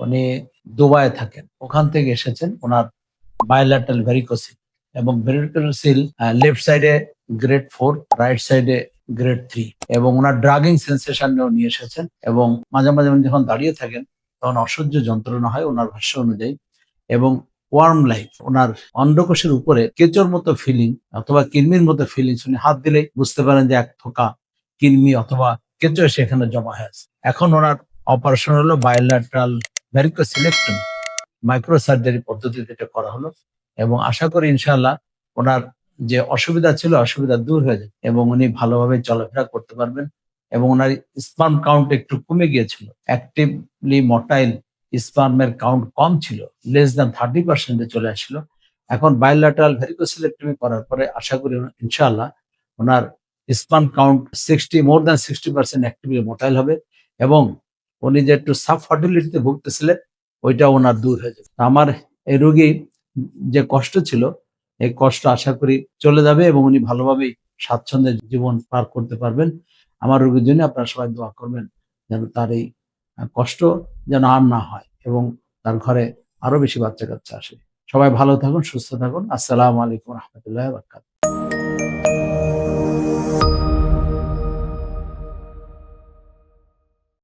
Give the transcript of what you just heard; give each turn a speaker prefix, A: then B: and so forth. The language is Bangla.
A: উনি দুবাইয়ে থাকেন, ওখান থেকে এসেছেন। ওনার বায়োল্যাটারাল ভ্যারিকোসিল, এবং ভ্যারিকোসিল লেফট সাইডে গ্রেড 4, রাইট সাইডে গ্রেড 3, এবং ওনার ড্রাগিং সেন্সেশন নিয়ে এসেছেন। এবং মাঝে মাঝে উনি যখন দাঁড়িয়ে থাকেন তখন অসহ্য যন্ত্রণা হয় ওনার ভাষ্য অনুযায়ী। এবং ওয়ার্ম লাইফ, ওনার অন্ডকোষের উপরে কেঁচোর মতো ফিলিং অথবা কৃমির মতো ফিলিংস, উনি হাত দিলেই বুঝতে পারেন যে এক থোকা কৃমি অথবা কেঁচো সেখানে জমা হয়ে আছে। এখন ওনার অপারেশন হলো বায়োল্যাটারাল ভ্যারিকোসিলেক্টমি, মাইক্রো সার্জারি পদ্ধতিতে এটা করা হলো। এবং আশা করি ইনশাআল্লাহ ওনার যে অসুবিধা ছিল অসুবিধা দূর হয়ে যাবে এবং উনি ভালোভাবে চলাফেরা করতে পারবেন। এবং ওনার স্পার্ম কাউন্ট একটু কমে গিয়েছিল, অ্যাক্টিভলি মোটাইল স্পার্মের কাউন্ট কম ছিল, লেস দ্যান 30% চলে আসছিল। এখন বায়োল্যাটারাল ভ্যারিকোসিলেক্টমি করার পরে আশা করি ইনশাআল্লাহ ওনার sperm count more than 60% actively motile হবে। এবং উনি যে একটু সাব ফার্টিলিটিতে ভুগতেছিলেন ওইটা ওনার দূর হয়ে যাবে। আমার এই রোগী যে কষ্ট ছিল, এই কষ্ট আশা করি চলে যাবে এবং উনি ভালোভাবেই স্বাচ্ছন্দ্যে জীবন পার করতে পারবেন। আমার রোগীর জন্য আপনারা সবাই দোয়া করবেন যেন তার এই কষ্ট যেন আর না হয় এবং তার ঘরে আরো বেশি বাচ্চা-কাচ্চা আসে। সবাই ভালো থাকুন, সুস্থ থাকুন। আসসালামু আলাইকুম ওয়া রাহমাতুল্লাহি ওয়া বারাকাতুহু।